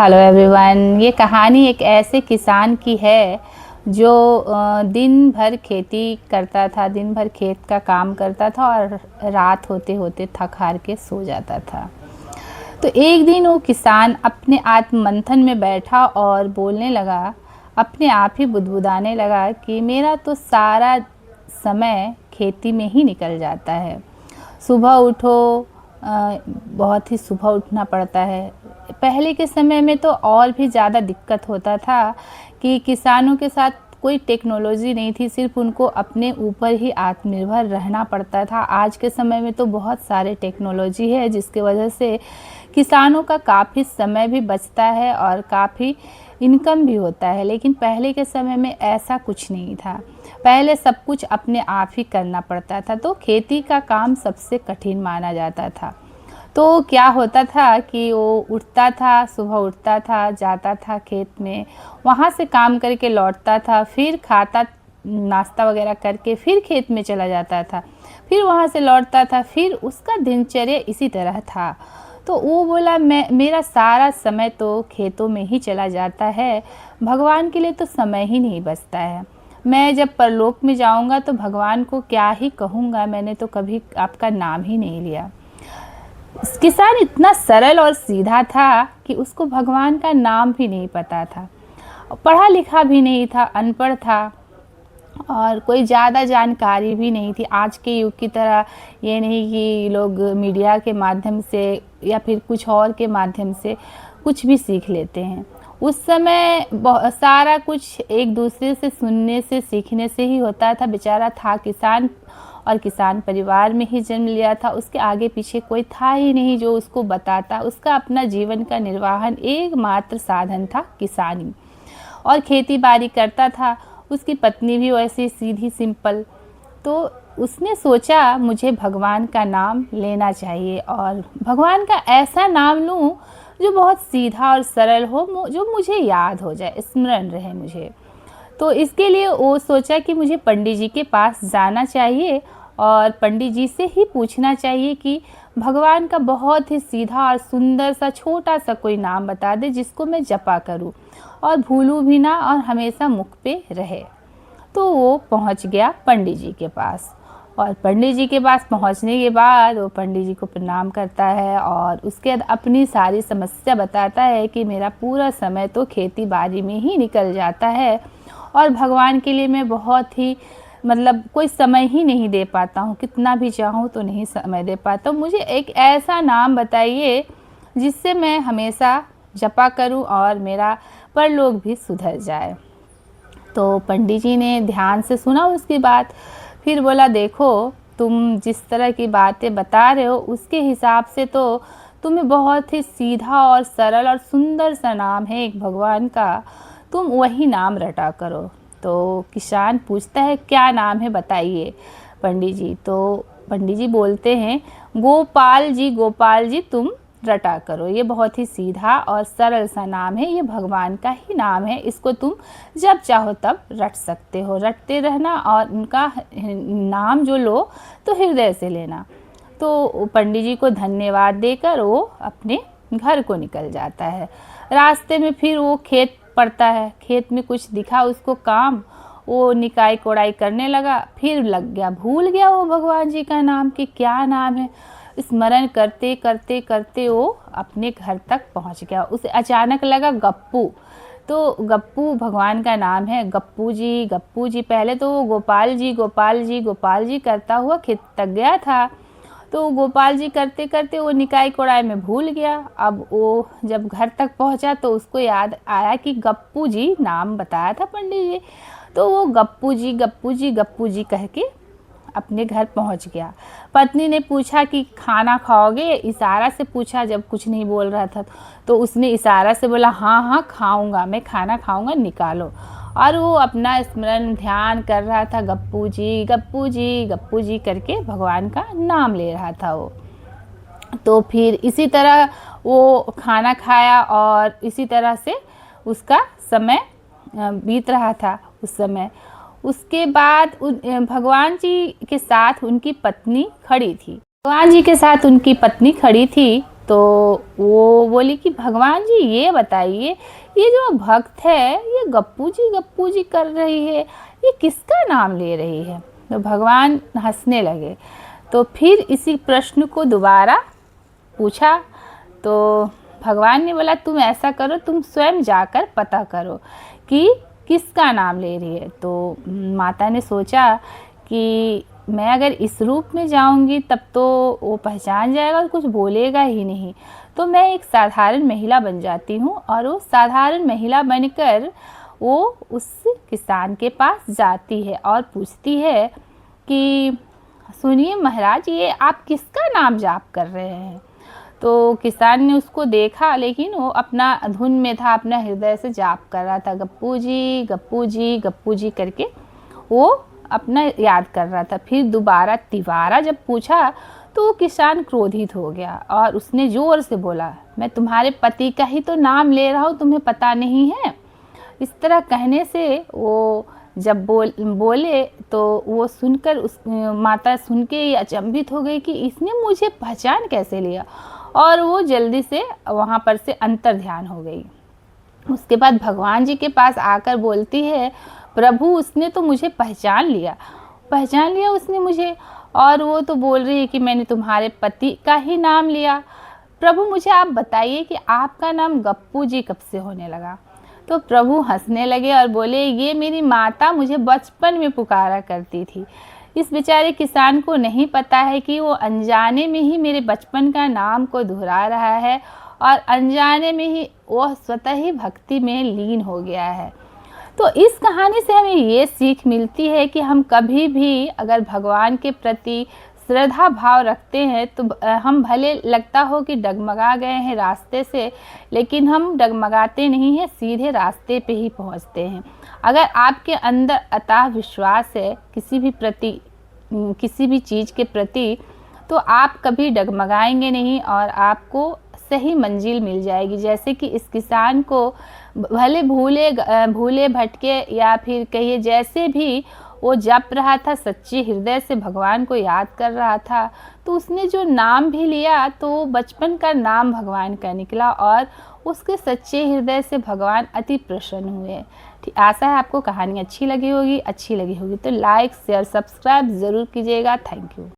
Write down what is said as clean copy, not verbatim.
Hello everyone. ये कहानी एक ऐसे किसान की है जो दिन भर खेती करता था, दिन भर खेत का काम करता था और रात होते होते थक हार के सो जाता था। तो एक दिन वो किसान अपने आत्म मंथन में बैठा और बोलने लगा, अपने आप ही बुदबुदाने लगा कि मेरा तो सारा समय खेती में ही निकल जाता है। सुबह उठो, बहुत ही सुबह उठना पड़ता है। पहले के समय में तो और भी ज़्यादा दिक्कत होता था कि किसानों के साथ कोई टेक्नोलॉजी नहीं थी, सिर्फ उनको अपने ऊपर ही आत्मनिर्भर रहना पड़ता था। आज के समय में तो बहुत सारे टेक्नोलॉजी है जिसकी वजह से किसानों का काफ़ी समय भी बचता है और काफ़ी इनकम भी होता है। लेकिन पहले के समय में ऐसा कुछ नहीं था। पहले सब कुछ अपने आप ही करना पड़ता था, तो खेती का काम सबसे कठिन माना जाता था। तो क्या होता था कि वो उठता था, सुबह उठता था, जाता था खेत में, वहाँ से काम करके लौटता था, फिर खाता, नाश्ता वगैरह करके फिर खेत में चला जाता था, फिर वहाँ से लौटता था, फिर उसका दिनचर्या इसी तरह था। तो वो बोला, मेरा सारा समय तो खेतों में ही चला जाता है, भगवान के लिए तो समय ही नहीं बचता है। मैं जब परलोक में जाऊंगा तो भगवान को क्या ही कहूँगा, मैंने तो कभी आपका नाम ही नहीं लिया। किसान इतना सरल और सीधा था कि उसको भगवान का नाम भी नहीं पता था, पढ़ा लिखा भी नहीं था, अनपढ़ था और कोई ज़्यादा जानकारी भी नहीं थी। आज के युग की तरह ये नहीं कि लोग मीडिया के माध्यम से या फिर कुछ और के माध्यम से कुछ भी सीख लेते हैं। उस समय सारा कुछ एक दूसरे से सुनने से, सीखने से ही होता था। बेचारा था किसान और किसान परिवार में ही जन्म लिया था, उसके आगे पीछे कोई था ही नहीं जो उसको बताता। उसका अपना जीवन का निर्वाहन एकमात्र साधन था किसानी, और खेती बाड़ी करता था। उसकी पत्नी भी वैसे सीधी सिंपल। तो उसने सोचा मुझे भगवान का नाम लेना चाहिए और भगवान का ऐसा नाम लूं जो बहुत सीधा और सरल हो, जो मुझे याद हो जाए, स्मरण रहे मुझे। तो इसके लिए वो सोचा कि मुझे पंडित जी के पास जाना चाहिए और पंडित जी से ही पूछना चाहिए कि भगवान का बहुत ही सीधा और सुंदर सा छोटा सा कोई नाम बता दे जिसको मैं जपा करूं और भूलूं भी ना और हमेशा मुख पे रहे। तो वो पहुंच गया पंडित जी के पास और पंडित जी के पास पहुंचने के बाद वो पंडित जी को प्रणाम करता है और उसके बाद अपनी सारी समस्या बताता है कि मेरा पूरा समय तो खेती बाड़ी में ही निकल जाता है और भगवान के लिए मैं बहुत ही कोई समय ही नहीं दे पाता हूँ, कितना भी चाहूँ तो नहीं समय दे पाता हूँ। मुझे एक ऐसा नाम बताइए जिससे मैं हमेशा जपा करूँ और मेरा परलोक भी सुधर जाए। तो पंडित जी ने ध्यान से सुना उसकी बात, फिर बोला, देखो तुम जिस तरह की बातें बता रहे हो उसके हिसाब से तो तुम्हें बहुत ही सीधा और सरल और सुंदर सा नाम है एक भगवान का, तुम वही नाम रटा करो। तो किसान पूछता है, क्या नाम है बताइए पंडित जी। तो पंडित जी बोलते हैं, गोपाल जी, गोपाल जी तुम रटा करो, ये बहुत ही सीधा और सरल सा नाम है, ये भगवान का ही नाम है, इसको तुम जब चाहो तब रट सकते हो, रटते रहना और उनका नाम जो लो तो हृदय से लेना। तो पंडित जी को धन्यवाद देकर वो अपने घर को निकल जाता है। रास्ते में फिर वो खेत पड़ता है, खेत में कुछ दिखा उसको काम, वो निकाई कोड़ाई करने लगा, फिर लग गया, भूल गया वो भगवान जी का नाम कि क्या नाम है। स्मरण करते करते करते वो अपने घर तक पहुंच गया। उसे अचानक लगा गप्पू, तो गप्पू भगवान का नाम है, गप्पू जी, गप्पू जी। पहले तो वो गोपाल जी, गोपाल जी, गोपाल जी करता हुआ खेत तक गया था, तो गोपाल जी करते करते वो निकाय कोड़ाई में भूल गया। अब वो जब घर तक पहुंचा तो उसको याद आया कि गप्पू जी नाम बताया था पंडित जी, तो वो गप्पू जी, गप्पू जी, गप्पू जी कह के अपने घर पहुंच गया। पत्नी ने पूछा कि खाना खाओगे, इशारा से पूछा, जब कुछ नहीं बोल रहा था तो उसने इशारा से बोला, हाँ हाँ खाऊंगा, मैं खाना खाऊंगा, निकालो। और वो अपना स्मरण ध्यान कर रहा था, गप्पू जी, गप्पू जी, गप्पू जी करके भगवान का नाम ले रहा था वो। तो फिर इसी तरह वो खाना खाया और इसी तरह से उसका समय बीत रहा था उस समय। उसके बाद भगवान जी के साथ उनकी पत्नी खड़ी थी। भगवान जी के साथ उनकी पत्नी खड़ी थी, तो वो बोली कि भगवान जी ये बताइए, ये जो भक्त है ये गप्पू जी कर रही है, ये किसका नाम ले रही है? तो भगवान हंसने लगे। तो फिर इसी प्रश्न को दोबारा पूछा। तो भगवान ने बोला तुम ऐसा करो, तुम स्वयं जाकर पता करो कि किसका नाम ले रही है। तो माता ने सोचा कि मैं अगर इस रूप में जाऊंगी तब तो वो पहचान जाएगा और कुछ बोलेगा ही नहीं, तो मैं एक साधारण महिला बन जाती हूँ। और वो साधारण महिला बनकर वो उस किसान के पास जाती है और पूछती है कि सुनिए महाराज, ये आप किसका नाम जाप कर रहे हैं? तो किसान ने उसको देखा, लेकिन वो अपना धुन में था, अपना हृदय से जाप कर रहा था, गप्पू जी गप्पू जी गप्पू जी करके वो अपना याद कर रहा था। फिर दोबारा तिबारा जब पूछा तो वो किसान क्रोधित हो गया और उसने ज़ोर से बोला, मैं तुम्हारे पति का ही तो नाम ले रहा हूँ, तुम्हें पता नहीं है? इस तरह कहने से वो जब बोले तो वो सुनकर उस माता सुन के ही अचंभित हो गई कि इसने मुझे पहचान कैसे लिया, और वो जल्दी से वहाँ पर से अंतर ध्यान हो गई। उसके बाद भगवान जी के पास आकर बोलती है, प्रभु उसने तो मुझे पहचान लिया उसने मुझे, और वो तो बोल रही है कि मैंने तुम्हारे पति का ही नाम लिया। प्रभु मुझे आप बताइए कि आपका नाम गप्पू जी कब से होने लगा? तो प्रभु हंसने लगे और बोले, ये मेरी माता मुझे बचपन में पुकारा करती थी। इस बेचारे किसान को नहीं पता है कि वो अनजाने में ही मेरे बचपन का नाम को दोहरा रहा है और अनजाने में ही वह स्वतः ही भक्ति में लीन हो गया है। तो इस कहानी से हमें ये सीख मिलती है कि हम कभी भी अगर भगवान के प्रति श्रद्धा भाव रखते हैं तो हम भले लगता हो कि डगमगा गए हैं रास्ते से, लेकिन हम डगमगाते नहीं हैं, सीधे रास्ते पे ही पहुंचते हैं। अगर आपके अंदर अथाह विश्वास है किसी भी चीज़ के प्रति, तो आप कभी डगमगाएंगे नहीं और आपको सही मंजिल मिल जाएगी। जैसे कि इस किसान को भले भूले भटके या फिर कहिए जैसे भी वो जप रहा था, सच्चे हृदय से भगवान को याद कर रहा था, तो उसने जो नाम भी लिया तो बचपन का नाम भगवान का निकला और उसके सच्चे हृदय से भगवान अति प्रसन्न हुए। ठीक, आशा है आपको कहानी अच्छी लगी होगी तो लाइक शेयर सब्सक्राइब ज़रूर कीजिएगा। Thank you.